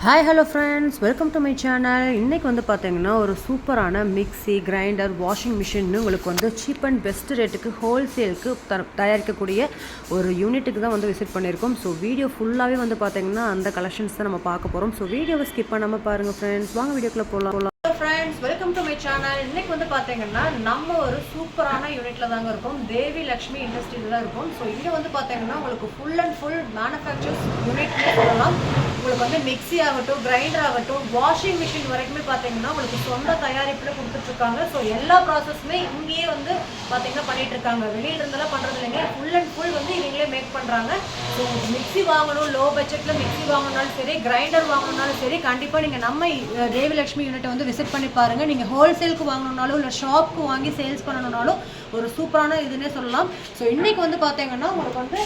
Hi hello friends, welcome to my channel. இன்னைக்கு வந்து பாத்தீங்கன்னா ஒரு சூப்பரான மிக்ஸி, கிரைண்டர், வாஷிங் மிஷின் உங்களுக்கு வந்து சீப் அண்ட் பெஸ்ட் ரேட்டுக்கு ஹோல்சேலுக்கு தயாரிக்கக்கூடிய ஒரு யூனிட்டுக்கு தான் வந்து விசிட் பண்ணியிருக்கோம். ஸோ வீடியோ ஃபுல்லாகவே வந்து பார்த்தீங்கன்னா அந்த கலெக்ஷன்ஸ் தான் நம்ம பார்க்க போகிறோம். ஸோ வீடியோவை ஸ்கிப் பண்ணாமல் பாருங்கள் ஃப்ரெண்ட்ஸ். வாங்க வீடியோக்குள்ளே போகலாம். Hello friends, welcome to my channel. இன்னைக்கு வந்து பார்த்தீங்கன்னா நம்ம ஒரு சூப்பரான யூனிட்ல தாங்க இருக்கோம். தேவி லக்ஷ்மி இண்டஸ்ட்ரியில் தான் இருக்கும். ஸோ இங்கே வந்து பார்த்தீங்கன்னா உங்களுக்கு ஃபுல் அண்ட் ஃபுல் மேனுஃபேக்சர்ஸ் யூனிட்னே சொல்லலாம். உங்களுக்கு வந்து மிக்ஸி ஆகட்டும், கிரைண்டர் ஆகட்டும், வாஷிங் மிஷின் வரைக்குமே பார்த்தீங்கன்னா உங்களுக்கு சொந்த தயாரிப்பில் கொடுத்துட்ருக்காங்க. ஸோ எல்லா ப்ராசஸுமே இங்கேயே வந்து பார்த்தீங்கன்னா பண்ணிட்டு இருக்காங்க. வெளியில இருந்தெல்லாம் பண்ணுறது இல்லைங்க, ஃபுல் அண்ட் ஃபுல் வந்து இவங்களே மேக் பண்ணுறாங்க. ஸோ மிக்ஸி வாங்கணும், லோ பட்ஜெட்டில் மிக்ஸி வாங்கணும்னாலும் சரி, கிரைண்டர் வாங்கணும்னாலும் சரி, கண்டிப்பாக நீங்கள் நம்ம தேவி லக்ஷ்மி யூனிட்டை வந்து விசிட் பண்ணி பாருங்கள். நீங்கள் ஹோல்சேலுக்கு வாங்கணுன்னாலும் இல்லை ஷாப்புக்கு வாங்கி சேல்ஸ் பண்ணணுன்னாலும் ஒரு சூப்பரான இதுன்னே சொல்லலாம். ஸோ இன்றைக்கி வந்து பார்த்தீங்கன்னா உங்களுக்கு வந்து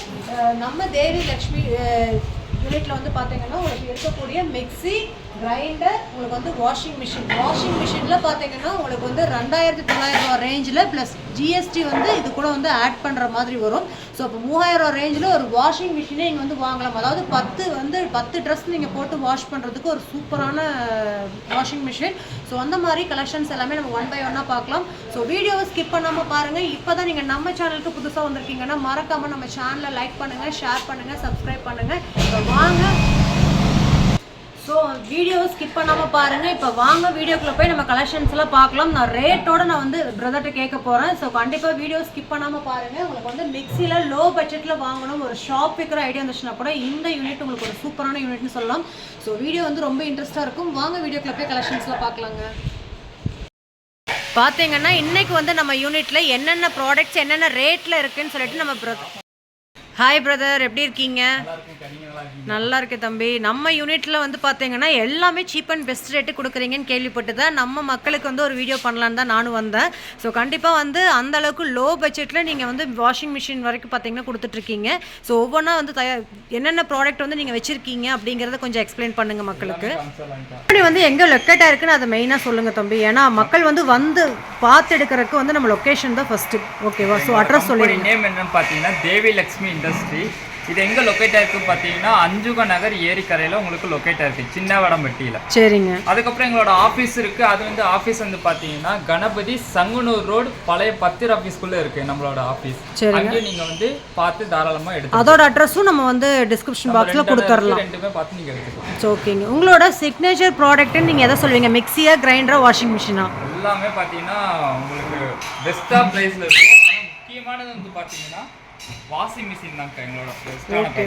நம்ம தேவி லக்ஷ்மி யூனிட்டில் வந்து பார்த்தீங்கன்னா உங்களுக்கு இருக்கக்கூடிய மிக்ஸி, கிரைண்டர், உங்களுக்கு வந்து வாஷிங் மிஷினில் பார்த்தீங்கன்னா உங்களுக்கு வந்து 2900 ரூபா ரேஞ்சில் ப்ளஸ் ஜிஎஸ்டி வந்து இது கூட வந்து ஆட் பண்ணுற மாதிரி வரும். ஸோ அப்போ 3000 ரூபா ரேஞ்சில் ஒரு வாஷிங் மிஷினே நீங்கள் வந்து வாங்கலாம். அதாவது 10 ட்ரெஸ் நீங்கள் போட்டு வாஷ் பண்ணுறதுக்கு ஒரு சூப்பரான வாஷிங் மிஷின். ஸோ அந்த மாதிரி கலெக்ஷன்ஸ் எல்லாமே நம்ம ஒன் பை ஒன்னாக பார்க்கலாம். ஸோ வீடியோவை ஸ்கிப் பண்ணாமல் பாருங்கள். இப்போ தான் நீங்கள் நம்ம சேனலுக்கு புதுசாக வந்திருக்கீங்கன்னா மறக்காமல் நம்ம சேனலை லைக் பண்ணுங்கள், ஷேர் பண்ணுங்கள், சப்ஸ்கிரைப் பண்ணுங்கள். இப்போ வாங்க, ஸோ வீடியோவை ஸ்கிப் பண்ணாமல் பாருங்கள். இப்போ வாங்க வீடியோக்குள்ளே போய் நம்ம கலெக்ஷன்ஸ் எல்லாம் பார்க்கலாம். நான் ரேட்டோட நான் வந்து பிரதர்கிட்ட கேட்க போகிறேன். ஸோ கண்டிப்பாக வீடியோ ஸ்கிப் பண்ணாமல் பாருங்கள். உங்களுக்கு வந்து மிக்ஸியில் லோ பட்ஜெட்டில் வாங்கணும், ஒரு ஷாப் வைக்கிற ஐடியா இருந்துச்சுன்னா கூட இந்த யூனிட் உங்களுக்கு ஒரு சூப்பரான யூனிட்னு சொல்லலாம். ஸோ வீடியோ வந்து ரொம்ப இன்ட்ரெஸ்ட்டாக இருக்கும். வாங்க வீடியோக்குள்ளே போய் கலெக்ஷன்ஸ்லாம் பார்க்கலாங்க. பார்த்தீங்கன்னா இன்றைக்கி வந்து நம்ம யூனிட்டில் என்னென்ன ப்ராடக்ட்ஸ் என்னென்ன ரேட்டில் இருக்குதுன்னு சொல்லிட்டு நம்ம ஹாய் பிரதர், எப்படி இருக்கீங்க? நல்லா இருக்கேன் தம்பி. நம்ம யூனிட்டில் வந்து பார்த்தீங்கன்னா எல்லாமே சீப் அண்ட் பெஸ்ட் ரேட்டு கொடுக்குறீங்கன்னு கேள்விப்பட்டு தான் நம்ம மக்களுக்கு வந்து ஒரு வீடியோ பண்ணலான்னு தான் நானும் வந்தேன். ஸோ கண்டிப்பாக வந்து அந்தளவுக்கு லோ பட்ஜெட்டில் நீங்கள் வந்து வாஷிங் மிஷின் வரைக்கும் பார்த்தீங்கன்னா கொடுத்துட்ருக்கீங்க. ஸோ ஒவ்வொன்றா வந்து என்னென்ன ப்ராடக்ட் வந்து நீங்கள் வச்சுருக்கீங்க அப்படிங்கிறத கொஞ்சம் எக்ஸ்பிளைன் பண்ணுங்கள் மக்களுக்கு. இப்படி வந்து எங்கே லொக்கேட்டாக இருக்குன்னு அதை மெயினாக சொல்லுங்கள் தம்பி. ஏன்னா மக்கள் வந்து பார்த்து எடுக்கிறதுக்கு வந்து நம்ம லொக்கேஷன் தான் ஃபஸ்ட்டு. ஓகேவா? ஸோ அட்ரஸ் சொல்லுங்கள். நேம் என்னன்னு பார்த்தீங்கன்னா தேவி லக்ஷ்மி இண்டஸ்ட்ரி. இது எங்கே லொக்கேட் ஆயிருக்கு பார்த்தீங்கன்னா அஞ்சுக நகர் ஏரிக்கரையில் உங்களுக்கு லொக்கேட் ஆயிருக்கு, சின்னவேடம்பட்டியில். சரிங்க. அதுக்கப்புறம் எங்களோட ஆஃபீஸ் இருக்குது. அது வந்து ஆஃபீஸ் வந்து பார்த்தீங்கன்னா கணபதி சங்குனூர் ரோடு பழைய பத்திர ஆஃபீஸ்க்குள்ளே இருக்குது நம்மளோட ஆஃபீஸ். அங்கே நீங்கள் வந்து பார்த்து தாராளமாக எடுத்து அதோட அட்ரஸும் நம்ம வந்து டிஸ்கிரிப்ஷன் பாக்ஸில் கொடுத்துடலாம். ரெண்டுமே பார்த்து நீங்கள் எடுத்துக்கலாம். ஓகேங்க. உங்களோட சிக்னேச்சர் ப்ராடக்ட்னு நீங்கள் எதை சொல்வீங்க? மிக்ஸியா, கிரைண்டரா, வாஷிங் மிஷினா? எல்லாமே பார்த்தீங்கன்னா உங்களுக்கு பெஸ்ட்டாக ப்ரைஸில் இருக்கும். ஆனால் முக்கியமானது வந்து பார்த்தீங்கன்னா வாஷிங் மிஷின் தான்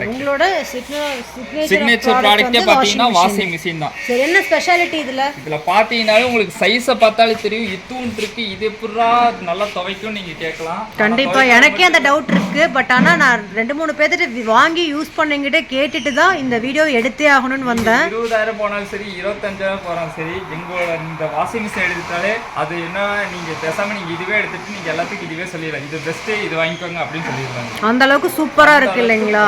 உங்களோட சிக்னேச்சர் ப்ராடக்ட்டே பார்த்தீங்கன்னா வாஷிங் மிஷின் தான். சரி, என்ன ஸ்பெஷாலிட்டி இதில் பார்த்தீங்கன்னாலும் உங்களுக்கு சைஸை பார்த்தாலே தெரியும். இதுவும் இருக்கு, இது எப்படா நல்லா துவைக்கும் நீங்கள் கேட்கலாம். கண்டிப்பாக எனக்கே அந்த டவுட் இருக்குது. பட் ஆனால் நான் 2-3 பேர்த்திட்ட வாங்கி யூஸ் பண்ணிக்கிட்டே கேட்டுட்டு தான் இந்த வீடியோ எடுத்தே ஆகணும்னு வந்தேன். 20,000 போனாலும் சரி, 25,000 போனாலும் சரி, எங்களோட இந்த வாஷிங் மிஷின் எடுத்துட்டாலே அது என்ன நீங்கள் பேசாமல் நீங்கள் இதுவே எடுத்துட்டு நீங்கள் எல்லாத்துக்கும் இதுவே சொல்லிடலாம், இது பெஸ்ட்டு, இது வாங்கிக்கோங்க அப்படின்னு சொல்லிடுறாங்க. அந்த அளவுக்கு சூப்பரா இருக்கு இல்லைங்களா?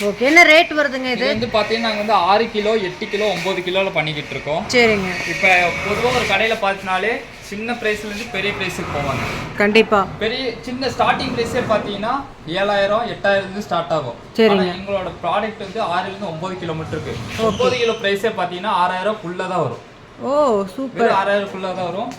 ஓகே. என்ன ரேட் வருதுங்க இது? வந்து பாத்தீங்கன்னா நாங்க வந்து 6 கிலோ, 8 கிலோ, 9 கிலோல பண்ணிக்கிட்டு இருக்கோம். சரிங்க. இப்போ பொதுவாக ஒரு கடையில பார்த்தினாலே சின்ன பிரைஸ்ல இருந்து பெரிய பிரைஸுக்கு போவாங்க. கண்டிப்பா. சின்ன ஸ்டார்டிங் பிரைஸே பாத்தீங்கன்னா 7,000 8,000 ஸ்டார்ட் ஆகும். சரிங்க. எங்களோட ப்ராடக்ட் வந்து 6 இருந்து 9 கிலோமீட்டர் இருக்கு. 9 கிலோ பிரைஸே பாத்தீங்கன்னா 6,000 தான் வரும். ஓ சூப்பர். 6,000 தான் வரும்.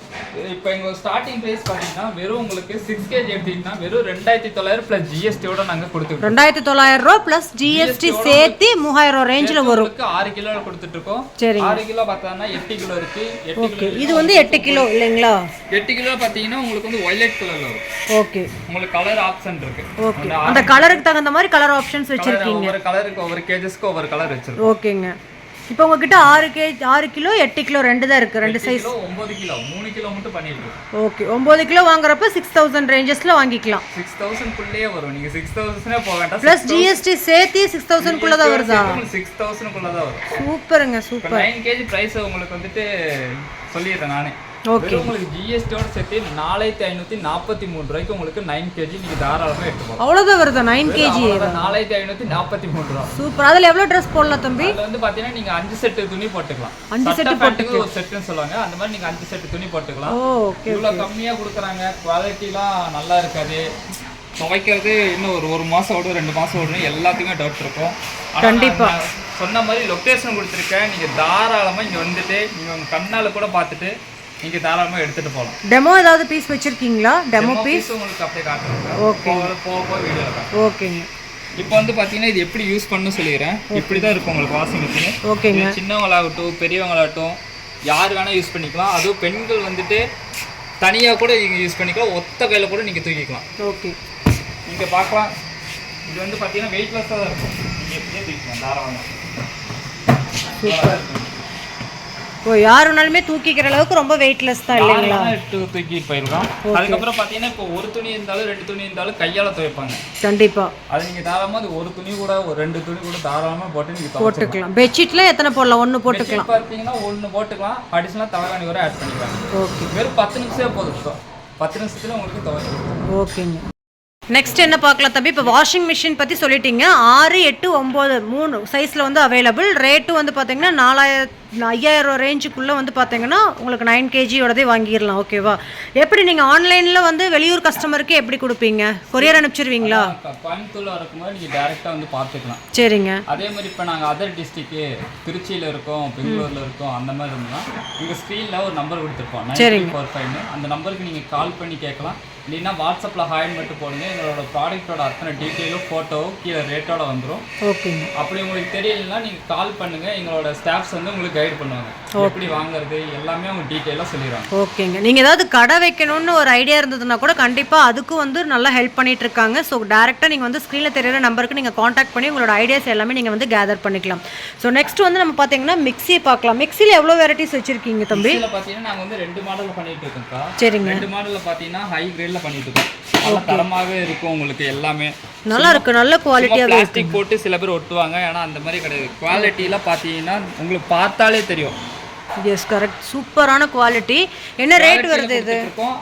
இப்போ எங்க ஸ்டார்டிங் பிரைஸ் பாத்தீங்கன்னா வெறும் உங்களுக்கு 6 kg எடுத்தீங்கன்னா வெறும் 2,900 பிளஸ் ஜிஎஸ்டியோட நாங்க கொடுத்துருக்கோம். 2,900 ரூபா பிளஸ் ஜிஎஸ்டி சேர்த்து 3,000 ரேஞ்சில் வரும். 6 கிலோ கொடுத்துட்டு இருக்கோம். சரி. 6 கிலோ பார்த்தா 8 கிலோ இருக்கு. 8 கிலோ இது வந்து 8 கிலோ இல்லைங்களா? 8 கிலோ பாத்தீங்கன்னா உங்களுக்கு வந்து வயலட் கலர்ல வரும். ஓகே. உங்களுக்கு கலர் ஆப்ஷன் இருக்கு. ஓகே. அந்த கலருக்கு தகுந்த மாதிரி கலர் ஆப்ஷன்ஸ் வச்சிருக்கீங்க. ஒவ்வொரு கலருக்கு ஒவ்வொரு கேஜஸ்க்கு ஒவ்வொரு கலர் வச்சிருக்கோம். ஓகேங்க. இப்போ உங்ககிட்ட 6 கிலோ 8 கிலோ ரெண்டு தான் இருக்குது, ரெண்டு சைஸ். 9 கிலோ 3 கிலோ மட்டும் பண்ணிருக்கோம். ஓகே. 9 கிலோ வாங்குறப்ப 6,000 ரேஞ்சஸ்ல வாங்கிக்கலாம். 6,000 குள்ளே வரும். நீங்க 6,000 போக வேண்டாம். ப்ளஸ் ஜிஎஸ்டி சேர்த்து 6,000 குள்ள தான் வருதா? 6,000 குள்ள தான் வரும். சூப்பருங்க, சூப்பர். 9 kg பிரைஸ் உங்களுக்கு வந்துட்டு சொல்லிடுறேன் நானே. ஓகே. உங்களுக்கு ஜிஎஸ்டியோட சேர்த்து 4,543 ரூபாய்க்கு உங்களுக்கு 9 kg நீங்க தாராளமா எடுத்துக்கலாம். அவ்வளவுதான் வருதா? 9 kg 4,543 ரூபாய். சூப்பர். அதுல எவ்வளவு Dress போடலாம் தம்பி? அதுல வந்து பாத்தீங்கன்னா நீங்க 5 செட் துணி போட்டுக்கலாம். 5 செட் போட்டுக்கலாம். ஒரு செட்னு சொல்லுவாங்க. அந்த மாதிரி நீங்க 5 செட் துணி போட்டுக்கலாம். ஓகே. இவ்வளவு கம்மியா கொடுக்குறாங்க. குவாலிட்டிலாம் நல்லா இருக்காது. துவைக்கிறது இன்னும் ஒரு மாசம் ஓடும், 2 மாசம் ஓடும், எல்லாத்துக்குமே டவுட் இருக்கும். கண்டிப்பா சொன்ன மாதிரி லொக்கேஷன் கொடுத்துருக்கேன். நீங்கள் தாராளமாக இங்கே வந்துட்டு நீங்கள் உங்கள் கண்ணால் கூட பார்த்துட்டு நீங்கள் தாராளமாக எடுத்துகிட்டு போகலாம். டெமோ ஏதாவது பீஸ் வச்சுருக்கீங்களா? டெமோ பீஸ் உங்களுக்கு அப்படியே காட்டுறேன். ஓகே, போக வீடியோவில் காட்டுறேன். ஓகேங்க. இப்போ வந்து பார்த்தீங்கன்னா இது எப்படி யூஸ் பண்ணணும்னு சொல்லிடுறேன். இப்படி தான் இருக்கும் உங்களுக்கு வாஷிங் மிஷின். ஓகேங்க. சின்னவங்களாகட்டும் பெரியவங்களாகட்டும் யார் வேணால் யூஸ் பண்ணிக்கலாம். அதுவும் பெண்கள் வந்துட்டு தனியாக கூட நீங்கள் யூஸ் பண்ணிக்கலாம். ஒத்த கையில் கூட நீங்கள் தூக்கிக்கலாம். ஓகே, நீங்கள் பார்க்கலாம். இது வந்து பார்த்தீங்கன்னா வெயிட்லெஸ்ஸாக தான் இருக்கும். நீங்கள் எப்படியே தூக்கிக்கலாம் தாராளமாக. சூப்பர். ஓ, யார் வேணாலுமே தூக்கிக்கிற அளவுக்கு ரொம்ப வெயிட்லெஸ் தான் இல்லைங்களா? தூக்கிட்டு போயிடலாம். அதுக்கப்புறம் பார்த்தீங்கன்னா இப்போ ஒரு துணி இருந்தாலும் 2 துணி இருந்தாலும் கையால் துவைப்பாங்க. கண்டிப்பாக. அது நீங்கள் தாராளமாக அது ஒரு துணி கூட ஒரு 2 துணி கூட தாராளமாக போட்டு நீங்கள் போட்டுக்கலாம். பெட்ஷீட்டில் எத்தனை போடலாம்? 1 போட்டுக்கலாம். பார்த்தீங்கன்னா 1 போட்டுக்கலாம். அடிஷனலாக தலைவாணி வரை ஆட் பண்ணிக்கலாம். ஓகே, வெறும் 10 நிமிஷம் போதும். 10 நிமிஷத்துல உங்களுக்கு துவைக்கலாம். ஓகேங்க. நெக்ஸ்ட் என்ன பார்க்கலாம் தம்பி? இப்போ வாஷிங் மிஷின் பற்றி சொல்லிட்டீங்க. 6, 8, 9 3 சைஸில் வந்து அவைலபிள். ரேட்டு வந்து பார்த்தீங்கன்னா 5000 ரேஞ்சுக்குள்ளே வந்து பார்த்தீங்கன்னா உங்களுக்கு 9 kgயோடதே வாங்கிடலாம். ஓகேவா? எப்படி நீங்கள் ஆன்லைனில் வந்து வெளியூர் கஸ்டமருக்கு எப்படி கொடுப்பீங்க? கொரியர் அனுப்பிச்சிருவீங்களா? கோயம்புத்தூரில் இருக்கும்போது நீங்கள் டேரெக்டாக வந்து பார்த்துக்கலாம். சரிங்க. அதே மாதிரி இப்போ நாங்கள் அதர் டிஸ்ட்ரிக்ட்டு திருச்சியில் இருக்கோம், பெங்களூரில் இருக்கோம், அந்த மாதிரி இருந்தால் நீங்கள் ஸ்க்ரீனில் ஒரு நம்பர் கொடுத்துருப்போம் 9345. அந்த நம்பருக்கு நீங்கள் கால் பண்ணி கேட்கலாம். இல்லைன்னா வாட்ஸ்அப்பில் ஹாய் மட்டும் போடுங்க. எங்களோட ப்ராடக்ட்டோட அத்தனை டீட்டெயிலும் ஃபோட்டோவும் கீழே ரேட்டோட வந்துடும். ஓகேங்க. அப்படி உங்களுக்கு தெரியலன்னா நீங்கள் கால் பண்ணுங்கள். எங்களோட ஸ்டாஃப்ஸ் வந்து உங்களுக்கு கைட் பண்ணுவாங்க. எப்படி வாங்குறது எல்லாமே அவங்க டீட்டெயிலாக சொல்லிடுவாங்க. ஓகேங்க. நீங்கள் ஏதாவது கடை வைக்கணும்னு ஒரு ஐடியா இருந்ததுன்னா கூட கண்டிப்பாக அதுக்கும் வந்து நல்லா ஹெல்ப் பண்ணிட்டு இருக்காங்க. ஸோ டேரெக்டாக நீங்கள் வந்து ஸ்க்ரீனில் தெரியிற நம்பருக்கு நீங்கள் காண்டாக்ட் பண்ணி உங்களோட ஐடியாஸ் எல்லாமே நீங்கள் வந்து கேதர் பண்ணிக்கலாம். ஸோ நெக்ஸ்ட் வந்து நம்ம பார்த்தீங்கன்னா மிக்ஸியை பார்க்கலாம். மிக்ஸியில் எவ்வளோ வெரைட்டிஸ் வச்சுருக்கீங்க தம்பி? இதில் பார்த்தீங்கன்னா நாங்கள் வந்து 2 மாடலில் பண்ணிட்டு இருக்கோம்க்கா. சரிங்க. 2 மாடலில் பார்த்தீங்கன்னா ஹை கிரேடில் பண்ணிட்டு இருக்கோம். நல்லா தரமாகவே இருக்கும். உங்களுக்கு எல்லாமே நல்லா இருக்கு, நல்ல குவாலிட்டியாக. பிளாஸ்டிக் போட்டு சில பேர் ஒட்டுவாங்க. ஏன்னா அந்த மாதிரி கிடையாது. குவாலிட்டிலாம் பார்த்தீங்கன்னா உங்களுக்கு பார்த்தாலே தெரியும். Yes, correct. சூப்பரான குவாலிட்டி. என்ன ரேட் வருது இது?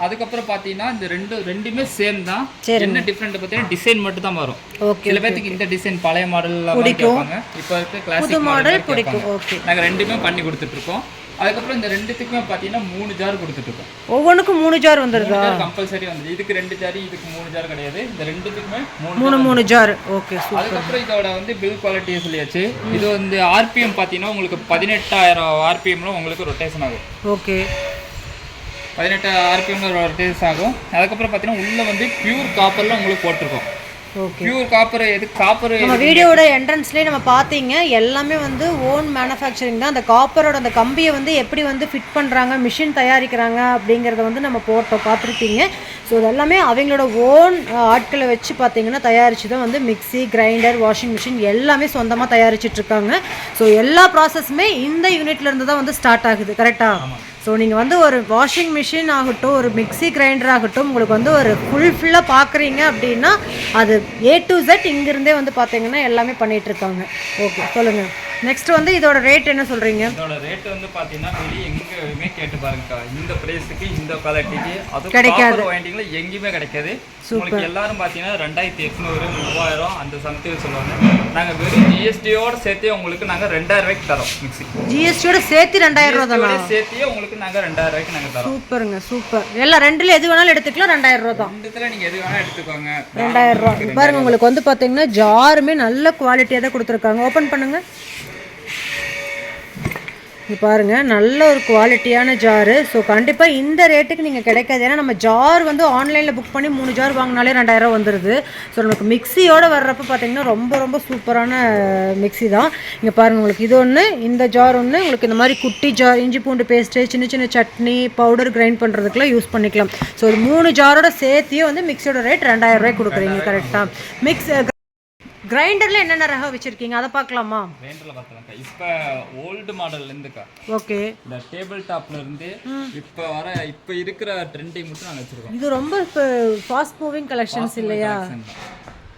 அதுக்கப்புறம் பார்த்தீங்கன்னா இந்த ரெண்டுமே சேம் தான். என்ன டிஃப்ரெண்ட் பார்த்தீங்கன்னா டிசைன் மட்டும் தான் வரும். ஓகே. சில பேருக்கு இந்த டிசைன் பழைய மாடல்லாம் பிடிக்கும். இப்போ இருக்க கிளாசிக் மாடல் பிடிக்கும். ஓகே. நாங்கள் 2மே பண்ணி கொடுத்துட்டு இருக்கோம். அதுக்கப்புறம் இந்த 2த்துக்குமே பார்த்தீங்கன்னா 3 ஜார் கொடுத்துட்ருக்கோம். ஒவ்வொன்றுக்கும் 3 ஜார் வந்துருதா? கம்பல்சரி வந்து இதுக்கு 2 ஜார், இதுக்கு 3 ஜார் கிடையாது. இந்த 2த்துக்குமே 3 ஜார். Okay, super. அதுக்கப்புறம் இதோட வந்து பில் குவாலிட்டியை சொல்லியாச்சு. இது வந்து ஆர்பிஎம் பார்த்தீங்கன்னா உங்களுக்கு 18000 ஆர்பிஎம்ல உங்களுக்கு ரொட்டேஷன் ஆகும். ஓகே, 18 ஆர்பிஎம்ல ரொட்டேஷன் ஆகும். அதுக்கப்புறம் பார்த்தீங்கன்னா உள்ள வந்து பியூர் காப்பர்ல உங்களுக்கு போட்டிருக்கோம். ஓகே. Pure copper. எது காப்பர்? நம்ம வீடியோட என்ட்ரன்ஸ்லேயே நம்ம பார்த்தீங்க எல்லாமே வந்து ஓன் மேனுஃபேக்சரிங் தான். அந்த காப்பரோட அந்த கம்பியை வந்து எப்படி வந்து ஃபிட் பண்ணுறாங்க, மிஷின் தயாரிக்கிறாங்க அப்படிங்கிறத வந்து நம்ம பார்த்துருப்பீங்க. ஸோ இது எல்லாமே அவங்களோட ஓன் ஆட்களை வச்சு பார்த்தீங்கன்னா தயாரித்து தான் வந்து மிக்ஸி, கிரைண்டர், வாஷிங் மிஷின் எல்லாமே சொந்தமாக தயாரிச்சிட்ருக்காங்க. ஸோ எல்லா ப்ராசஸுமே இந்த யூனிட்லேருந்து தான் வந்து ஸ்டார்ட் ஆகுது. கரெக்டாக? ஸோ நீங்கள் வந்து ஒரு வாஷிங் மிஷின் ஆகட்டும், ஒரு மிக்ஸி கிரைண்டர் ஆகட்டும், உங்களுக்கு வந்து ஒரு ஃபுல்லாக பார்க்குறீங்க அப்படின்னா அது A to Z இங்கிருந்தே வந்து பார்த்தீங்கன்னா எல்லாமே பண்ணிகிட்ருக்காங்க. ஓகே, சொல்லுங்கள். நெக்ஸ்ட் வந்து இதோட ரேட் என்ன சொல்கிறீங்க? இதோட ரேட் வந்து பார்த்தீங்கன்னா வெளியே எங்கேயுமே கேட்டு பாருங்கக்கா. இந்த ப்ரைஸுக்கு இந்த குவாலிட்டிக்கு அது கிடைக்காது. வாங்கிட்டீங்களா எங்கேயுமே கிடைக்காது. உங்களுக்கு எல்லாரும் பார்த்தீங்கன்னா 2800 3000 அந்த சம்திங் சொல்லுவாங்க. நாங்கள் வெறும் ஜிஎஸ்டியோட சேர்த்து உங்களுக்கு நாங்கள் 2000 ரூபாய்க்கு தரோம். மிக்ஸி ஜிஎஸ்டியோட சேர்த்து 2000 ரூபா தானே? சேர்த்து உங்களுக்கு நாங்கள் 2000 ரூபாய்க்கு நாங்கள் தரோம். சூப்பருங்க, சூப்பர். எல்லாம் 2ல எது வேணாலும் எடுத்துக்கலாம். 2000 ரூபா தான். 2த்துல நீங்கள் எது வேணாலும் எடுத்துக்கோங்க. 2000 ரூபா. பாருங்க, உங்களுக்கு வந்து பார்த்தீங்கன்னா ஜாருமே நல்ல குவாலிட்டியாக தான் கொடுத்துருக்காங்க. ஓப்பன் பண்ணுங்க. இது பாருங்கள், நல்ல ஒரு குவாலிட்டியான ஜாரு. ஸோ கண்டிப்பாக இந்த ரேட்டுக்கு நீங்கள் கிடைக்காது. ஏன்னா நம்ம ஜார் வந்து ஆன்லைனில் புக் பண்ணி 3 ஜார் வாங்கினாலே 2000 வந்துடுது. ஸோ நமக்கு மிக்ஸியோடு வர்றப்போ பார்த்தீங்கன்னா ரொம்ப ரொம்ப சூப்பரான மிக்ஸி தான். இங்கே பாருங்கள், உங்களுக்கு இது ஒன்று, இந்த ஜார் ஒன்று. உங்களுக்கு இந்த மாதிரி குட்டி ஜார், இஞ்சி பூண்டு பேஸ்ட்டு, சின்ன சின்ன சட்னி பவுடர் கிரைண்ட் பண்ணுறதுக்குலாம் யூஸ் பண்ணிக்கலாம். ஸோ ஒரு 3 ஜாரோட சேர்த்தியே வந்து மிக்ஸியோட ரேட் 2000 ரூபாய்க்கு கொடுக்குறீங்க. கரெக்டாக? கிரைண்டர்ல என்னென்ன ரகம் வச்சிருக்கீங்க அதை பார்க்கலாமா? கிரைண்டர்ல பார்த்தலாம்க்கா. இப்போ ஓல்டு மாடல்ல இருந்துக்கா. ஓகே. இந்த டேபிள் டாப்ல இருந்து இப்போ இருக்கிற ட்ரெண்டிங் மட்டும் நாங்கள் வச்சிருக்கோம். இது ரொம்ப ஃபாஸ்ட் மூவிங் கலெக்ஷன்ஸ் இல்லையா?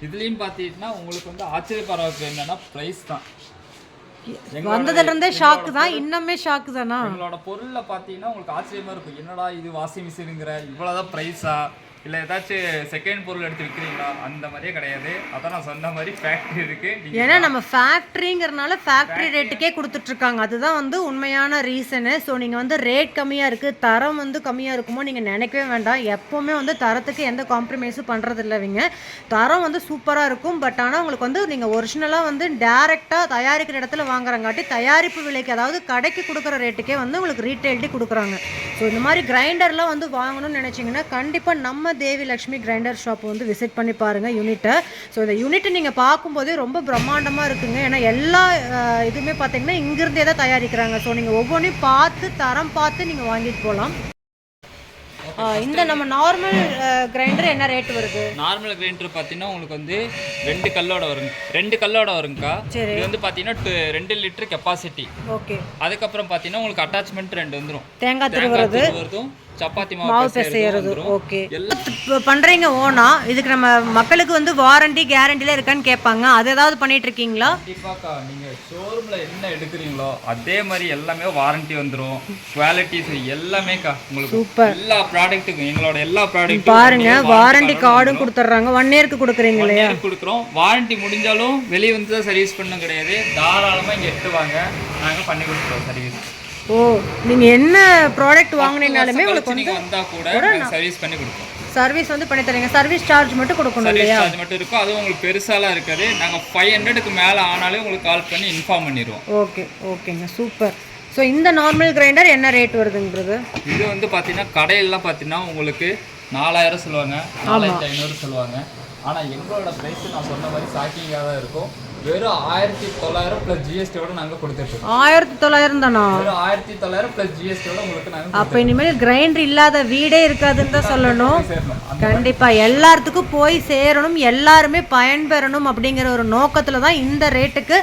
இதுலயும் பார்த்தீங்கன்னா உங்களுக்கு வந்து ஆச்சரியப்படுறது என்னன்னா பிரைஸ் தான். வந்ததுல இருந்தே ஷாக் தான், இன்னுமே ஷாக் தானா? எங்களோட பொருள்ல பார்த்தீங்கன்னா உங்களுக்கு ஆச்சரியமா இருக்கும். என்னடா இது வாஷிங் மிஷினுங்கிற இவ்வளோதான் ப்ரைஸா இல்லை ஏதாச்சும் செகண்ட் பொருள் எடுத்து விற்கிறீங்களா அந்த மாதிரியே கிடையாது. அதான் நான் சொன்ன மாதிரி ஃபேக்ட்ரி இருக்குது. ஏன்னா நம்ம ஃபேக்ட்ரிங்கிறனால ஃபேக்ட்ரி ரேட்டுக்கே கொடுத்துட்ருக்காங்க. அதுதான் வந்து உண்மையான ரீசனு. ஸோ நீங்கள் வந்து ரேட் கம்மியாக இருக்குது, தரம் வந்து கம்மியாக இருக்குமோ நீங்கள் நினைக்கவே வேண்டாம். எப்போவுமே வந்து தரத்துக்கு எந்த காம்ப்ரமைஸும் பண்ணுறது இல்லைங்க. தரம் வந்து சூப்பராக இருக்கும். பட் ஆனால் உங்களுக்கு வந்து நீங்கள் ஒரிஜினலாக வந்து டேரெக்டாக தயாரிக்கிற இடத்துல வாங்குறங்காட்டி தயாரிப்பு விலைக்கு, அதாவது கடைக்கு கொடுக்குற ரேட்டுக்கே வந்து உங்களுக்கு ரீட்டைல்ட்டி கொடுக்குறாங்க. ஸோ இந்த மாதிரி கிரைண்டர்லாம் வந்து வாங்கணும்னு நினச்சிங்கன்னா கண்டிப்பாக நம்ம தேவி லக்ஷ்மி கிரைண்டர் ஷாப் வந்து விசிட் பண்ணி பாருங்கள் யூனிட்டை. ஸோ இந்த யூனிட்டை நீங்கள் பார்க்கும்போதே ரொம்ப பிரம்மாண்டமாக இருக்குங்க. ஏன்னா எல்லா இதுவுமே பார்த்தீங்கன்னா இங்கிருந்தே தான் தயாரிக்கிறாங்க. ஸோ நீங்கள் ஒவ்வொன்றையும் பார்த்து தரம் பார்த்து நீங்கள் வாங்கிட்டு போகலாம். இந்த நம்ம நார்மல் கிரைண்டர் என்ன ரேட் வருது? நார்மல் கிரைண்டர் பார்த்தீங்கன்னா உங்களுக்கு வந்து 2 கல்லோட வருங்கக்கா. இது வந்து பார்த்தீங்கன்னா 2 லிட்டர் கெப்பாசிட்டி. ஓகே. அதுக்கப்புறம் பார்த்தீங்கன்னா உங்களுக்கு அட்டாச்மெண்ட் 2 வந்துடும். தேங்காய் திருவுறது, சப்பாத்தி மாவு பிசையறது. ஓகே. பண்றீங்க ஓனா? இதுக்கு நம்ம மக்களுக்கு வந்து வாரண்டி கேரண்டில இருக்கான்னு கேட்பாங்க. அது ஏதாவது பண்ணிட்டு இருக்கீங்களா? கண்டிப்பாக்கா. நீங்க ஷோரூம்ல என்ன எடுக்கிறீங்களோ அதே மாதிரி எல்லாமே வாரண்டி வந்துரும். குவாலிட்டிஸ் எல்லாமேக்கா உங்களுக்கு சூப்பர். எல்லா ப்ராடக்ட்டுக்கும் எங்களோட எல்லா ப்ராடக்ட்டும் பாருங்க, வாரண்டி கார்டும் கொடுத்துறாங்க. 1 இயருக்கு கொடுக்குறீங்க இல்லையா? 1 இயர் கொடுக்குறோம். வாரண்டி முடிஞ்சாலும் வெளியே வந்து தான் சர்வீஸ் பண்ண கிடையாது. தாராளமாக இங்கே எடுத்துவாங்க, நாங்கள் பண்ணி கொடுத்துருவோம் சர்வீஸ். ஓ, நீங்க என்ன ப்ராடக்ட் வாங்குனீங்கனாலுமே உங்களுக்கு நீங்க வந்தா கூட சர்வீஸ் பண்ணி கொடுப்போம். சர்வீஸ் வந்து பண்ணி தரீங்க. சர்வீஸ் சார்ஜ் மட்டும் கொடுக்கணும் இல்லையா? சர்வீஸ் சார்ஜ் மட்டும் இருக்கும். அது உங்களுக்கு பெருசாலாம் இருக்காது. நாங்க 500க்கு மேல ஆனாலே உங்களுக்கு கால் பண்ணி இன்ஃபார்ம் பண்ணிடுவோம். ஓகே, ஓகேங்க, சூப்பர். ஸோ இந்த நார்மல் கிரைண்டர் என்ன ரேட் வருதுங்கிறது? இது வந்து பார்த்தீங்கன்னா கடையிலலாம் பார்த்தீங்கன்னா உங்களுக்கு 4000 சொல்லுவாங்க, 4500 சொல்லுவாங்க. ஆனால் எங்களோட ப்ரைஸ் நான் சொன்ன மாதிரி ஷாக்கிங்காக தான் இருக்கும். வெறும் 1900 ப்ளஸ் ஜிஎஸ்டியோட நாங்கள் கொடுத்துருக்கோம். 1900 தானா? வெறும் 1900 ப்ளஸ் ஜிஎஸ்டியோட உங்களுக்கு நாங்கள். அப்போ இனிமேல் கிரைண்டர் இல்லாத வீடே இருக்காதுன்னு தான் சொல்லணும். கண்டிப்பாக எல்லாத்துக்கும் போய் சேரணும், எல்லாருமே பயன்பெறணும் அப்படிங்கிற ஒரு நோக்கத்தில் தான் இந்த ரேட்டுக்கு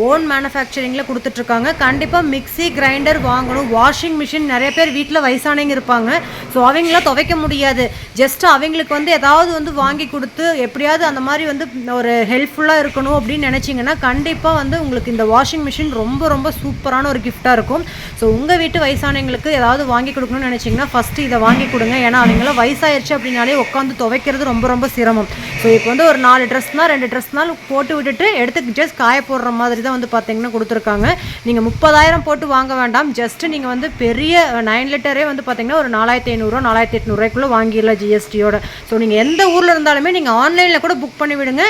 ஓன் மேனுஃபேக்சரிங்கில் கொடுத்துட்ருக்காங்க. கண்டிப்பாக மிக்சி கிரைண்டர் வாங்கணும். வாஷிங் மிஷின் நிறைய பேர் வீட்டில் வயசானவங்க இருப்பாங்க. ஸோ அவங்களாம் துவைக்க முடியாது. ஜஸ்ட் அவங்களுக்கு வந்து ஏதாவது வந்து வாங்கி கொடுத்து எப்படியாவது அந்த மாதிரி வந்து ஒரு ஹெல்ப்ஃபுல்லாக இருக்கணும் அப்படின்னு நினச்சிங்கன்னா கண்டிப்பாக வந்து உங்களுக்கு இந்த வாஷிங் மிஷின் ரொம்ப ரொம்ப சூப்பரான ஒரு கிஃப்டாக இருக்கும். ஸோ உங்கள் வீட்டு வயசானவங்களுக்கு ஏதாவது வாங்கி கொடுக்கணும்னு நினச்சிங்கன்னா ஃபஸ்ட்டு இதை வாங்கி கொடுங்க. ஏன்னா அவங்களாம் வயசாயிருச்சு அப்படின்னாலே உட்காந்து துவைக்கிறது ரொம்ப ரொம்ப சிரமம். ஸோ இப்போ வந்து ஒரு 4 ட்ரெஸ்னால் 2 ட்ரெஸ்னால் போட்டு விட்டுட்டு எடுத்து ஜஸ்ட் காய போடுற மாதிரி தான் வந்து பார்த்தீங்கன்னா கொடுத்துருக்காங்க. நீங்கள் 30,000 போட்டு வாங்க வேண்டாம். ஜஸ்ட்டு நீங்கள் வந்து பெரிய 9 லிட்டரே வந்து பார்த்தீங்கன்னா ஒரு 4500 4800 வாங்கிடலாம் ஜிஎஸ்டியோட. ஸோ நீங்கள் எந்த ஊரில் இருந்தாலுமே நீங்கள் ஆன்லைனில் கூட புக் பண்ணி விடுங்க.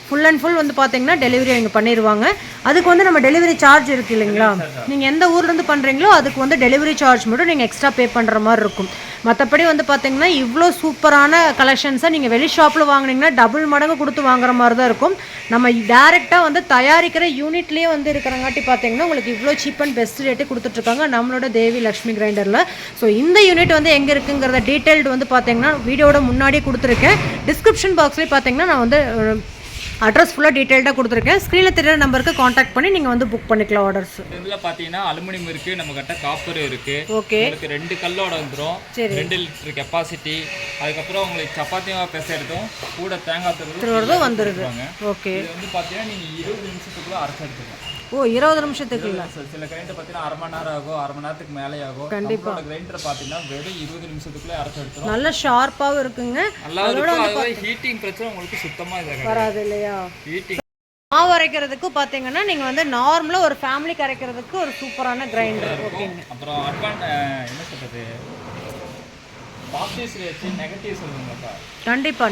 ஃபுல் அண்ட் ஃபுல் வந்து பார்த்தீங்கன்னா டெலிவரி அவங்க பண்ணிடுவாங்க. அதுக்கு வந்து நம்ம டெலிவரி சார்ஜ் இருக்குது இல்லைங்களா? நீங்கள் எந்த ஊர்லேருந்து பண்ணுறீங்களோ அதுக்கு வந்து டெலிவரி சார்ஜ் மட்டும் நீங்கள் எக்ஸ்ட்ரா பே பண்ணுற மாதிரி இருக்கும். மற்றபடி வந்து பார்த்தீங்கன்னா இவ்வளோ சூப்பரான கலெக்ஷன்ஸை நீங்கள் வெளி ஷாப்பில் வாங்கினீங்கன்னா டபுள் மடங்கு கொடுத்து வாங்குற மாதிரி தான் இருக்கும். நம்ம டேரெக்டாக வந்து தயாரிக்கிற யூனிட்லேயே வந்து இருக்கிறங்காட்டி பார்த்தீங்கன்னா உங்களுக்கு இவ்வளோ சீப் அண்ட் பெஸ்ட் ரேட்டு கொடுத்துட்ருக்காங்க நம்மளோட தேவி லக்ஷ்மி கிரைண்டரில். ஸோ இந்த யூனிட் வந்து எங்கே இருக்குங்கிறத டீட்டெயில்டு வந்து பார்த்தீங்கன்னா வீடியோட முன்னாடியே கொடுத்துருக்கேன். டிஸ்கிரிப்ஷன் பாக்ஸ்லேயே பார்த்தீங்கன்னா நான் வந்து அட்ரஸ் ஃபுல்லாக டீட்டெயில்டாக கொடுத்துருக்கேன். ஸ்க்ரீனில் தெரியுற நம்பருக்கு காண்டாக்ட் பண்ணி நீங்கள் வந்து புக் பண்ணிக்கலாம் ஆர்டர்ஸ். இதில் பார்த்தீங்கன்னா அலுமினியம் இருக்குது, நம்ம கிட்ட காப்பர் இருக்குது. ஓகே. உங்களுக்கு 2 கல்லோட வந்துடும். 2 லிட்டர் கெப்பாசிட்டி. அதுக்கப்புறம் உங்களுக்கு சப்பாத்தி மாவு பிசைறதும் கூட தேங்காய் திருவுறதும் வந்துடுது. ஓகே. இது வந்து பார்த்தீங்கன்னா நீங்கள் 20 நிமிஷத்துக்குள்ளே அரைச்சி எடுத்துக்கலாம். ஓ, 20 நிமிஷத்துக்கு இல்லை. சில கிரைண்டர் பார்த்தீங்கன்னா 1/2 மணி நேரம் ஆகும், 1/2 மணி நேரத்துக்கு மேலே ஆகும். கண்டிப்பாக கிரைண்டர் பார்த்தீங்கன்னா வெறும் 20 நிமிஷத்துக்குள்ளே அரைச்சி எடுத்துரும். நல்ல ஷார்ப்பாகவும் இருக்குங்க. நல்லா இருக்கும். ஹீட்டிங் பிரச்சனை உங்களுக்கு சுத்தமாக வராது இல்லையா? ஹீட்டிங் மாவு அரைக்கிறதுக்கு பார்த்தீங்கன்னா நீங்கள் வந்து நார்மலாக ஒரு ஃபேமிலிக்கு அரைக்கிறதுக்கு ஒரு சூப்பரான கிரைண்டர். ஓகேங்க. அப்புறம் என்ன சொல்கிறது, பாசிட்டிவ்ஸ் வச்சு நெகட்டிவ் சொல்லுங்கப்பா. கண்டிப்பாக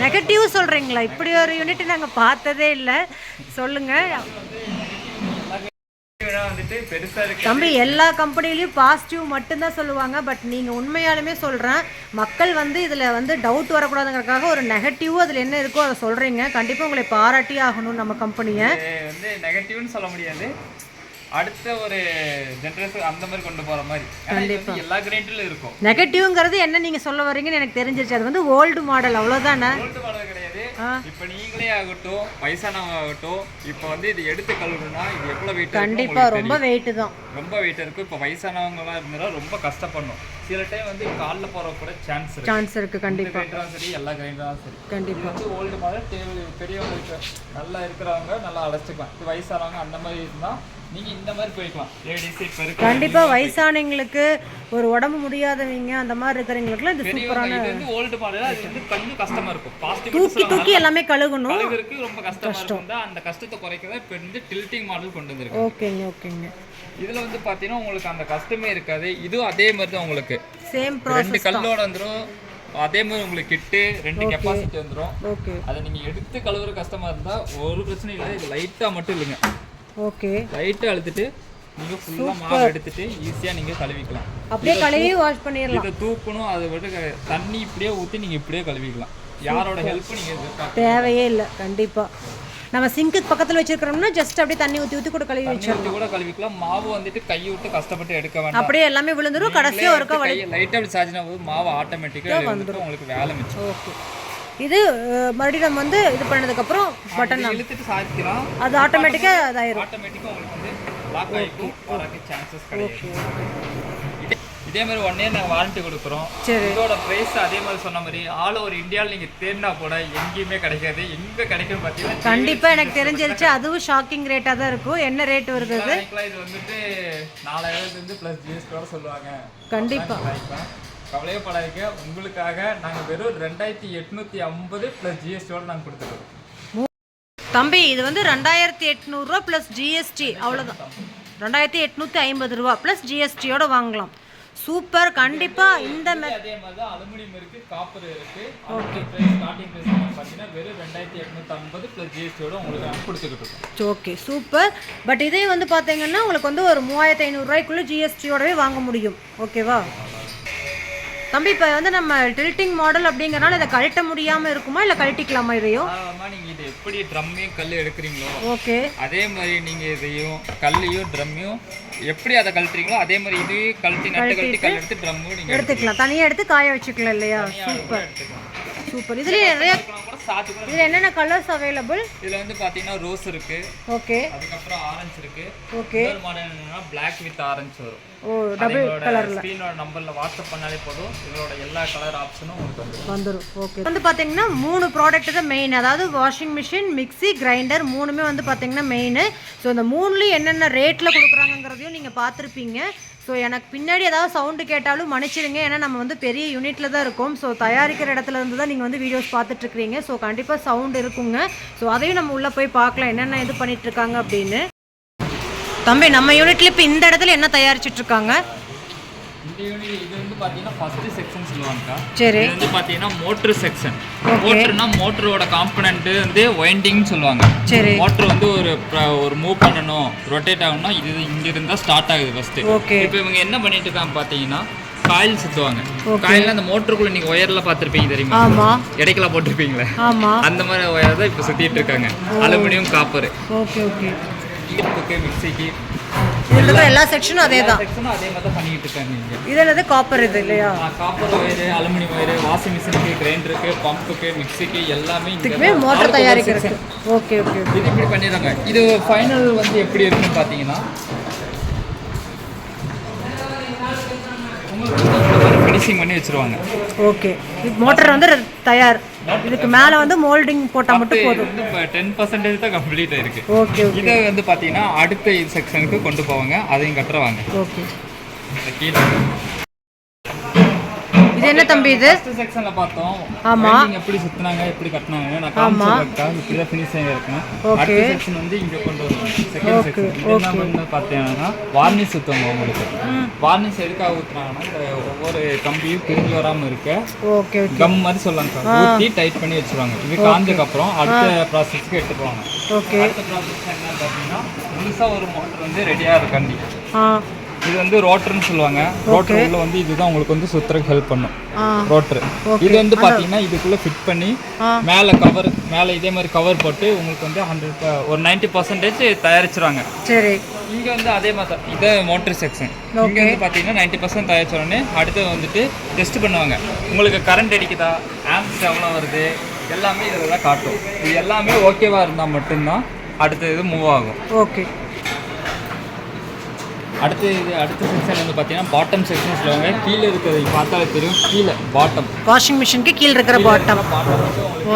நெகட்டிவ் சொல்கிறீங்களா? இப்படி ஒரு யூனிட் நாங்கள் பார்த்ததே இல்லை. சொல்லுங்கள் தம்பி. எல்லா கம்பெனிலையும் பாசிட்டிவ் மட்டும்தான் சொல்லுவாங்க. பட் நீங்கள் உண்மையாலுமே சொல்கிறேன், மக்கள் வந்து இதில் வந்து டவுட் வரக்கூடாதுங்கிறதுக்காக ஒரு நெகட்டிவ் அதில் என்ன இருக்கோ அதை சொல்கிறீங்க. கண்டிப்பாக உங்களை பாராட்டி ஆகணும் நம்ம கம்பெனியை. வந்து நெகட்டிவ்னு சொல்ல முடியாது, அடுத்த ஒரு ஜெனரேஷன் அந்த மாதிரி கொண்டு போகிற மாதிரி எல்லா கிரைண்டர்லையும் இருக்கும். நெகட்டிவ்ங்கிறது என்ன நீங்கள் சொல்ல வரீங்கன்னு எனக்கு தெரிஞ்சிருச்சு. அது வந்து ஓல்டு மாடல், அவ்வளோதானே? ஓல்டு மாடல் கிடையாது. இப்போ நீங்களே ஆகட்டும், வயசானவங்க ஆகட்டும், இப்போ வந்து இது எடுத்து கழுவுனா இது எவ்வளோ வெயிட்? கண்டிப்பாக ரொம்ப வெயிட்டு தான், ரொம்ப வெயிட் இருக்கும். இப்போ வயசானவங்கலாம் இருந்தாலும் ரொம்ப கஷ்டப்படணும். சில டைம் வந்து காலில் போகிற கூட சான்ஸ் இருக்குது. கண்டிப்பாக கிரைண்டரும் சரி, எல்லா கிரைண்டரும் சரி. கண்டிப்பாக வந்து ஓல்டு மாடல் பெரியவங்களுக்கு நல்லா இருக்கிறவங்க நல்லா அழைச்சிக்குவேன். வயசானவங்க அந்த மாதிரி இருந்தால் நீங்கள் இந்த மாதிரி போய்க்கலாம். லேடிஸ் இப்போ இருக்க கண்டிப்பாக வயசானவங்களுக்கு, ஒரு உடம்பு முடியாதவங்க அந்த மாதிரி இருக்கிறவங்களுக்குலாம் இது சூப்பரான. இது வந்து ஓல்டு மாடல். அது வந்து கொஞ்சம் கஷ்டமாக இருக்கும். தூக்கி தூக்கி எல்லாமே கழுகணும். கழுகுறதுக்கு ரொம்ப கஷ்டமாக இருக்கும். அந்த கஷ்டத்தை குறைக்க இப்போ வந்து டில்ட்டிங் மாடல் கொண்டு வந்திருக்கு. ஓகேங்க ஓகேங்க. இதில் வந்து பார்த்தீங்கன்னா உங்களுக்கு அந்த கஷ்டமே இருக்காது. இதுவும் அதே மாதிரி தான் உங்களுக்கு சேம் ப்ராசஸ். 2 கல்லோட வந்துடும். அதே மாதிரி உங்களுக்கு கிட்டு 2 கெப்பாசிட்டி வந்துடும். ஓகே. அதை நீங்கள் எடுத்து கழுவுற கஷ்டமாக இருந்தால் ஒரு பிரச்சனை இல்லை. இது லைட்டாக மட்டும் இல்லைங்க. ஓகே. லைட்டாக அழுத்துட்டு நீங்கள் ஃபுல்லாக மாவு எடுத்துட்டு ஈஸியாக நீங்கள் கழுவிக்கலாம். அப்படியே கழுவி வாஷ் பண்ணிடலாம். இதை தூக்கணும். அதை விட்டு தண்ணி இப்படியே ஊற்றி நீங்கள் இப்படியே கழுவிக்கலாம். யாரோட ஹெல்ப்பும் நீங்கள் தேவையே இல்லை. கண்டிப்பாக நம்ம சிங்க்குக்கு பக்கத்தில் வச்சிருக்கிறோம்னா ஜஸ்ட் அப்படியே தண்ணி ஊற்றி கூட கழுவி வச்சிடலாம். கூட கழுவிக்கலாம். மாவு வந்துட்டு கை விட்டு கஷ்டப்பட்டு எடுக்க வேண்டாம். அப்படியே எல்லாமே விழுந்துரும். கடைசியாக ஒருக்கா லைட்டாக அப்படி சார்ஜினா போது மாவு ஆட்டோமேட்டிக்காக வந்துடும். உங்களுக்கு வேலை மிச்சம். ஓகே. இது மறுபடியும் நம்ம வந்து இது பண்ணதுக்கப்புறம் பட்டன் இழுத்துட்டு சாதிக்கலாம். அது ஆட்டோமேட்டிக்காக இதாயிரும். ஆட்டோமேட்டிக்காக உங்களுக்கு வந்து லாக் ஆகிக்கும். வரக்கு சான்சஸ் கிடையாது. இதே மாதிரி 1 இயர் நாங்கள் வாரண்டி கொடுக்குறோம். இதோட ப்ரைஸ் அதே மாதிரி சொன்ன மாதிரி ஆல் ஓவர் இந்தியாவில் நீங்கள் தேடினா கூட எங்கேயுமே கிடைக்காது. எங்கே கிடைக்கும் பார்த்தீங்கன்னா கண்டிப்பாக எனக்கு தெரிஞ்சிருச்சு. அதுவும் ஷாக்கிங் ரேட்டாக தான் இருக்கும். என்ன ரேட் வருது அது? இது வந்துட்டு 4000 ப்ளஸ் ஜிஎஸ்டியோட சொல்லுவாங்க. கண்டிப்பாக கவலையே படாதீங்க. உங்களுக்காக நாங்கள் வெறும் 2850 ப்ளஸ் ஜிஎஸ்டியோட நாங்கள் கொடுத்துருக்கோம். தம்பி இது வந்து 2800 ரூபா ப்ளஸ் ஜிஎஸ்டி. அவ்வளோதான். 2850 ரூபா ப்ளஸ் ஜிஎஸ்டியோட வாங்கலாம். சூப்பர். கண்டிப்பா இந்த அதே மாதிரி தான் அலுமினியம் இருக்கு, காப்பர் இருக்கு. ஓகே. ஸ்டார்டிங் பிரைஸ் பார்த்தீங்கன்னா வெறும் 2850 ப்ளஸ் ஜிஎஸ்டியோட உங்களுக்கு கொடுத்துக்கிட்டு இருக்கோம். Okay super. பட் இதே வந்து பார்த்தீங்கன்னா உங்களுக்கு வந்து ஒரு 3500 ரூபாய்க்குள்ள ஜிஎஸ்டியோடவே வாங்க முடியும். ஓகேவா தம்பி? இப்போ வந்து நம்ம டில்ட்டிங் மாடல் அப்படிங்கறனால இதை கழட்ட முடியாம இருக்குமா இல்லை கழட்டிக்கலாமா? இதையும் நீங்க இது எப்படி ட்ரம்மையும் கல் எடுக்கிறீங்களோ ஓகே அதே மாதிரி நீங்க இதையும் கல்லையும் ட்ரம்மையும் எப்படி அதை கழட்டுறீங்களோ அதே மாதிரி இது கழட்டி நட்டு கழட்டி கல் எடுத்து ட்ரம்மும் நீங்க எடுத்துக்கலாம். தனியாக எடுத்து காய வச்சுக்கலாம் இல்லையா? Super super. இதுலயே நிறைய இதுல என்னென்ன கலர்ஸ் அவைலபிள்? இதுல வந்து பாத்தீங்கன்னா ரோஸ் இருக்கு. ஓகே. அதுக்கு அப்புறம் ஆரஞ்சு இருக்கு. ஓகே. இன்னொரு மாடல் என்னன்னா Black with orange வரும். ஓ டபுள் கலர்ல. ஸ்கிரீனோட நம்பர்ல வாட்ஸ்அப் பண்ணாலே போதும். இதோட எல்லா கலர் ஆப்ஷனும் உங்களுக்கு வந்துரும். ஓகே. வந்து பாத்தீங்கன்னா 3 ப்ராடக்ட் தான் மெயின். அதாவது வாஷிங் மிஷின், மிக்ஸி, கிரைண்டர் மூணுமே வந்து பாத்தீங்கன்னா மெயின். ஸோ இந்த மூணுலயும் என்னென்ன ரேட்ல கொடுக்குறாங்கிறதையும் நீங்க பார்த்துருப்பீங்க. ஸோ எனக்கு பின்னாடி ஏதாவது சவுண்டு கேட்டாலும் மன்னிச்சிடுங்க. ஏன்னா நம்ம வந்து பெரிய யூனிட்டில் தான் இருக்கோம். ஸோ தயாரிக்கிற இடத்துல இருந்து தான் நீங்கள் வந்து வீடியோஸ் பார்த்துட்ருக்கிறீங்க. ஸோ கண்டிப்பாக சவுண்டு இருக்குங்க. ஸோ அதையும் நம்ம உள்ளே போய் பார்க்கலாம் என்னென்ன இது பண்ணிகிட்ருக்காங்க அப்படின்னு. தம்பி நம்ம யூனிட்ல இப்போ இந்த இடத்துல என்ன தயாரிச்சிட்ருக்காங்க? இந்த யூனிட் இது வந்து பார்த்தீங்கன்னா ஃபர்ஸ்ட் செக்ஷன் சொல்லுவாங்கக்கா. சரி. இது வந்து பார்த்தீங்கன்னா மோட்டர் செக்ஷன். மோட்டர்னா மோட்டரோட காம்பனண்ட் வந்து வைண்டிங் சொல்லுவாங்க. சரி. மோட்டர் வந்து ஒரு மூவ் பண்ணணும், ரொட்டேட் ஆகணும்னா இது இங்க இருந்தா ஸ்டார்ட் ஆகுது ஃபர்ஸ்ட். இப்போ இவங்க என்ன பண்ணிட்டு இருக்காங்க பார்த்தீங்கன்னா காயில் சுத்துவாங்க. காயில்ல அந்த மோட்டருக்குள்ள நீங்க ஒயர்ல பார்த்திருப்பீங்க தெரியுமா? ஆமா. இடைக்கெல்லாம் போட்டிருப்பீங்களே. ஆமா. அந்த மாதிரி ஒயர் தான் இப்போ சுத்திட்டு இருக்காங்க. Aluminium, copper. Okay okay. இதுக்கு மிக்ஸிக்கு இதுல எல்லா செக்ஷனும் அதே தான். செக்ஷனும் அதே மாதிரி தான் பண்ணிட்டு இருக்காங்க இங்க. இதுல காப்பர் இது இல்லையா? Copper wire, aluminium wire, washing மிஷினுக்கு, கிரைண்டருக்கு, பம்புக்கு, மிக்ஸிக்கு எல்லாமே இதுக்குமே மோட்டார் தயாரிக்கிறது. Okay okay. இது இப்படி பண்ணிடுறாங்க. இது ஃபைனல் வந்து எப்படி இருக்குன்னு பார்த்தீங்கன்னா ஃபினிஷிங் பண்ணி வச்சிருவாங்க. ஓகே. மோட்டார் வந்து தயார். இதுக்கு மேல வந்து மோல்டிங் போட்டா மட்டும் போதும். வந்து 10% தான் கம்ப்ளீட் ஆயிருக்கு. Okay okay. இத வந்து பாத்தீங்கன்னா அடுத்த செக்ஷனுக்கு கொண்டு போவாங்க. அதையும் கட்டறவாங்க. ஓகே. இது என்ன தம்பி இது? ஃபர்ஸ்ட் செக்ஷன்ல பார்த்தோம். ஆமா. நீங்க எப்படி சுத்துனாங்க, எப்படி கட்டனாங்க நான் காமிச்சேன். இப்படி தான் ஃபினிஷிங் இருக்கு. அடுத்த செக்ஷன் வந்து இங்க கொண்டு வருவாங்க. Second section. இதெல்லாம் வந்து பார்த்தீங்கன்னா வார்னிஷ் சுத்துவாங்க உங்களுக்கு. வார்னிஷ் எதுக்காக ஊத்துறாங்கன்னா ஒவ்வொரு கம்பியும் பிரிஞ்சு வராம இருக்க ஓகே ஓகே கம் மாதிரி சொல்லலாம். ஊத்தி டைட் பண்ணி வச்சிருவாங்க. இது காஞ்சதுக்கு அப்புறம் அடுத்த ப்ராசஸ்க்கு எடுத்துட்டு போவாங்க. ஓகே. அடுத்த ப்ராசஸ் என்ன பார்த்தீங்கன்னா முழுசா ஒரு மோட்டர் வந்து ரெடியா இருக்காண்டி. இது வந்து ரோட்டர்னு சொல்லுவாங்க. ரோட்டர் உள்ள வந்து இதுதான் உங்களுக்கு வந்து சுத்துறதுக்கு ஹெல்ப் பண்ணும். ரோட்டர் இது வந்து பாத்தீங்கன்னா இதுக்குள்ள ஃபிட் பண்ணி மேல கவர் மேல இதே மாதிரி கவர் போட்டு உங்களுக்கு வந்து 90% தயாரிச்சிருவாங்க. சரி. இங்க வந்து அதே மாதிரி இத மோட்டர் செக்ஷன். இங்க வந்து பாத்தீங்கன்னா 90% தயாரிச்ச உடனே அடுத்து வந்துட்டு டெஸ்ட் பண்ணுவாங்க. உங்களுக்கு கரண்ட் அடிக்குதா, ஆம்ப்ஸ் எவ்வளவு வருது எல்லாமே இதுல தான் காட்டும். இது எல்லாமே ஓகேவா இருந்தா மட்டும்தான் அடுத்த இது மூவ் ஆகும். ஓகே. அடுத்த செக்ஷன் வந்து பார்த்தீங்கன்னா பாட்டம் செக்ஷன் சொல்லுவாங்க. கீழே இருக்கிறது பார்த்தாலே தெரியும். கீழே பாட்டம் வாஷிங் மிஷினுக்கு கீழே இருக்கிற பாட்டம்.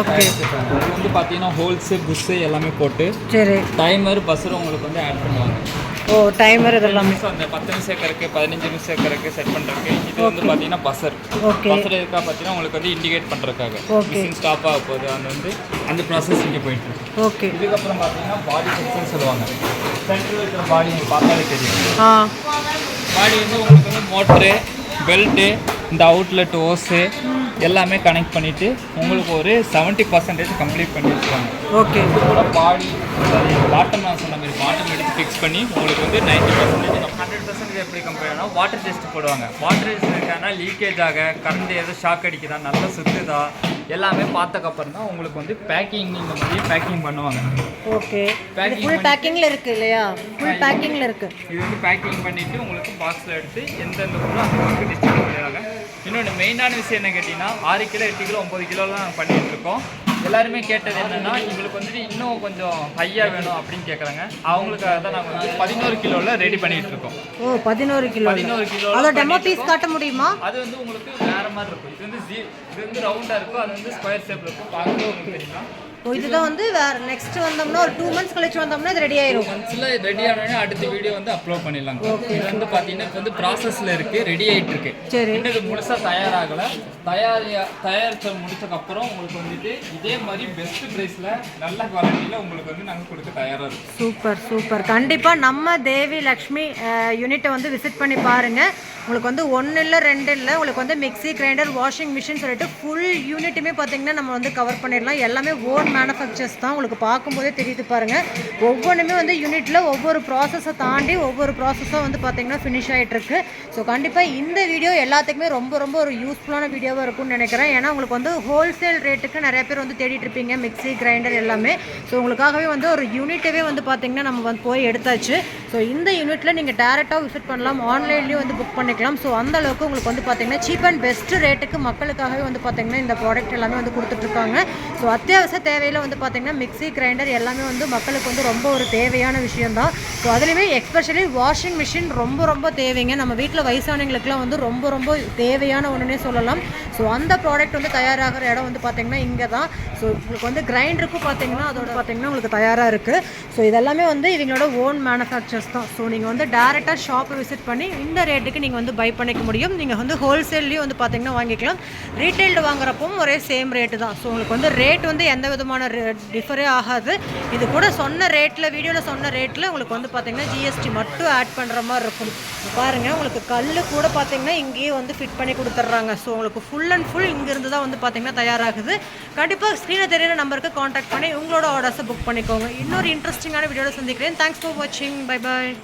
ஓகே. இது வந்து பார்த்தீங்கன்னா ஹோல்ஸு, புஷ்ஷு எல்லாமே போட்டு சரி டைமர், பஸ்ஸர் உங்களுக்கு வந்து ஆட் பண்ணுவாங்க. ஓ டைமர் இதெல்லாம் அந்த 10 நிமிஷம் வைக்கிறதுக்கு 15 நிமிஷம் வைக்கிறதுக்கு செட் பண்ணுறதுக்கு. இது வந்து பார்த்தீங்கன்னா பஸர். ஓகே. பஸர் எதுக்காக பார்த்தீங்கன்னா உங்களுக்கு வந்து இண்டிகேட் பண்ணுறதுக்காக. மிஷின் ஸ்டாப் ஆக போகுது அந்த வந்து அந்த ப்ராசஸ் இங்கே போயிட்டு இருக்கு. ஓகே. இதுக்கப்புறம் பார்த்தீங்கன்னா பாடி செக்ஷன் சொல்லுவாங்க. சென்டரில் இருக்கிற பாடி நீங்கள் பார்த்தாலே தெரியும். பாடி வந்து உங்களுக்கு வந்து மோட்ரு, பெல்ட்டு, இந்த அவுட்லெட், ஓஸு எல்லாமே கனெக்ட் பண்ணிவிட்டு உங்களுக்கு ஒரு 70% கம்ப்ளீட் பண்ணி வச்சுருவாங்க. ஓகே. இது கூட பாடி பாட்டம் நான் சொன்ன மாதிரி பாட்டம் எடுத்து ஃபிக்ஸ் பண்ணி உங்களுக்கு வந்து 90% 100% எப்படி கம்பேர் ஆனால் வாட்டர் டெஸ்ட் போடுவாங்க. வாட்டர் டெஸ்ட் இருக்காங்கன்னா லீக்கேஜ் ஆக கரண்ட் எதுவும் ஷாக் அடிக்குதா, நல்லா சுற்றுதா எல்லாமே பார்த்ததுக்கப்புறம் தான் உங்களுக்கு வந்து பேக்கிங் இந்த மாதிரி பேக்கிங் பண்ணுவாங்க. ஓகே. ஃபுல் பேக்கிங்கில் இருக்குது இல்லையா? ஃபுல் பேக்கிங்கில் இருக்குது. இது வந்து பேக்கிங் பண்ணிவிட்டு உங்களுக்கு பாக்ஸில் எடுத்து எந்தெந்த ஊரோ அந்த ஊருக்கு டிஸ்ட்ரிபியூட் பண்ணிடுறாங்க. இன்னொன்று மெயினான விஷயம் என்ன கேட்டிங்கன்னா 6 கிலோ 8 கிலோ 9 கிலோலாம் நாங்கள் பண்ணிகிட்டு இருக்கோம். எல்லாருமே கேட்டது என்னென்னா எங்களுக்கு வந்துட்டு இன்னும் கொஞ்சம் ஹையாக வேணும் அப்படின்னு கேட்குறாங்க. அவங்களுக்காக தான் நாங்கள் வந்து 11 கிலோவில் ரெடி பண்ணிகிட்டு இருக்கோம். ஓ 11 கிலோ. 11 கிலோ. அதோட டெமோ பீஸ் காட்ட முடியுமா? அது வந்து உங்களுக்கு வேறு மாதிரி இருக்கும். இது வந்து ரவுண்டாக இருக்கும், அது வந்து ஸ்கொயர் ஷேப்பில் இருக்கும். பார்க்கும்போது உங்களுக்கு தெரியுமா? ஓ இதுதான் வந்து வேறு நெக்ஸ்ட் வந்தோம்னா ஒரு 2 months கழிச்சு வந்தோம்னா இது ரெடி ஆயிரும். 2 monthsல ரெடி ஆனோடனே அடுத்த வீடியோ வந்து அப்லோட் பண்ணிடலாம். இது வந்து பார்த்தீங்கன்னா இப்போ வந்து ப்ராசஸில் இருக்குது, ரெடி ஆகிட்டு இருக்கு. சரி. இன்னும் இது முழுசாக தயாராகலை. தயாரித்து முடிச்சதுக்கப்புறம் உங்களுக்கு வந்துட்டு இதே மாதிரி பெஸ்ட் ப்ரைஸில் நல்ல குவாலிட்டியில் உங்களுக்கு வந்து நாங்கள் கொடுக்க தயாராக இருக்கும். Super super. கண்டிப்பாக நம்ம தேவி லக்ஷ்மி யூனிட்டை வந்து விசிட் பண்ணி பாருங்கள். உங்களுக்கு வந்து 1 இல்லை 2 இல்லை, உங்களுக்கு வந்து மிக்ஸி, கிரைண்டர், வாஷிங் மிஷின் சொல்லிட்டு ஃபுல் யூனிட்டுமே பார்த்தீங்கன்னா நம்ம வந்து கவர் பண்ணிடலாம். எல்லாமே ஓன் மேனுஃபேக்சர்ஸ் தான். உங்களுக்கு பார்க்கும்போதே தெரியுது பாருங்கள். ஒவ்வொன்றுமே வந்து யூனிட்டில் ஒவ்வொரு ப்ராசஸை தாண்டி ஒவ்வொரு ப்ராசஸாக வந்து பார்த்திங்கன்னா ஃபினிஷ் ஆகிட்டுருக்கு. ஸோ கண்டிப்பாக இந்த வீடியோ எல்லாத்துக்குமே ரொம்ப ரொம்ப ஒரு யூஸ்ஃபுல்லான வீடியோவாக இருக்கும்னு நினைக்கிறேன். ஏன்னா உங்களுக்கு வந்து ஹோல்சேல் ரேட்டுக்கு நிறைய பேர் வந்து தேடிட்டு இருப்பீங்க மிக்ஸி, கிரைண்டர் எல்லாமே. ஸோ உங்களுக்காகவே வந்து ஒரு யூனிட்டவே வந்து பார்த்திங்கன்னா நம்ம வந்து போய் எடுத்தாச்சு. ஸோ இந்த யூனிட்டில் நீங்கள் டேரெக்டாக விசிட் பண்ணலாம், ஆன்லைன்லேயும் வந்து புக் பண்ணிக்கலாம். ஸோ அந்த அளவுக்கு உங்களுக்கு வந்து பார்த்திங்கன்னா சீப் அண்ட் பெஸ்ட் ரேட்டுக்கு மக்களுக்காகவே வந்து பார்த்திங்கன்னா இந்த ப்ராடக்ட் எல்லாமே வந்து கொடுத்துட்ருக்காங்க. ஸோ அத்தியாவசிய தேவையில் வந்து பார்த்திங்கன்னா மிக்ஸி, கிரைண்டர் எல்லாமே வந்து மக்களுக்கு வந்து ரொம்ப ஒரு தேவையான விஷயந்தான். ஸோ அதுலேயுமே எஸ்பெஷலி வாஷிங் மிஷின் ரொம்ப ரொம்ப தேவைங்க. நம்ம வீட்டில் வயசானவங்களுக்குலாம் வந்து ரொம்ப ரொம்ப தேவையான ஒன்றுனே சொல்லலாம். ஸோ அந்த ப்ராடக்ட் வந்து தயாராகிற இடம் வந்து பார்த்திங்கன்னா இங்கே தான். ஸோ உங்களுக்கு வந்து கிரைண்டருக்கும் பார்த்திங்கன்னா அதோட பார்த்திங்கன்னா உங்களுக்கு தயாராக இருக்குது. ஸோ இதெல்லாமே வந்து இவங்களோட ஓன் மேனுஃபேக்சர்ஸ் தான். ஸோ நீங்கள் வந்து டேரெக்டாக ஷாப்பை விசிட் பண்ணி இந்த ரேட்டுக்கு நீங்கள் வந்து பை பண்ணிக்க முடியும். நீங்கள் வந்து ஹோல்சேல்லையும் வந்து பார்த்திங்கன்னா வாங்கிக்கலாம். ரீட்டைல்டு வாங்குறப்பவும் ஒரே சேம் ரேட்டு தான். ஸோ உங்களுக்கு வந்து ரேட் வந்து எந்த விதமான டிஃபரே ஆகாது. இது கூட சொன்ன ரேட்டில் வீடியோவில் சொன்ன ரேட்டில் உங்களுக்கு வந்து பார்த்திங்கன்னா ஜிஎஸ்டி மட்டும் ஆட் பண்ணுற மாதிரி இருக்கும். பாருங்கள் உங்களுக்கு கல் கூட பார்த்திங்கன்னா இங்கேயே வந்து ஃபிட் பண்ணி கொடுத்துட்றாங்க. ஸோ உங்களுக்கு ஃபுல் அண்ட் ஃபுல் இங்கேருந்து தான் வந்து பார்த்திங்கன்னா தயாராகுது. கண்டிப்பாக ஸ்க்ரீனில் தெரியிற நம்பருக்கு காண்டாக்ட் பண்ணி உங்களோட ஆர்டர்ஸை புக் பண்ணிக்கோங்க. இன்னொரு இன்ட்ரெஸ்டிங்கான வீடியோவில் சந்திக்கிறேன். தேங்க்ஸ் ஃபார் வாட்சிங். Bye bye.